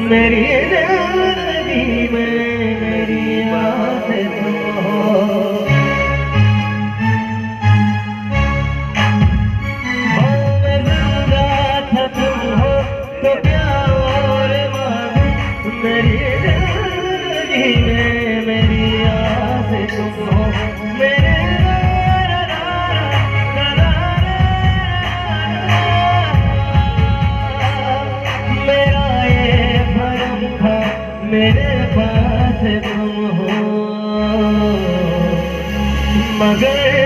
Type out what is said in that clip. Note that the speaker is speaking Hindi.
मेरी जिंदगी में मेरी आस तुम हो। मैं जिंदा था तुम हो तो क्या और मांगू, मेरी जिंदगी में मेरी आस तुम हो। मेरे मेरे पास तुम हो, मगर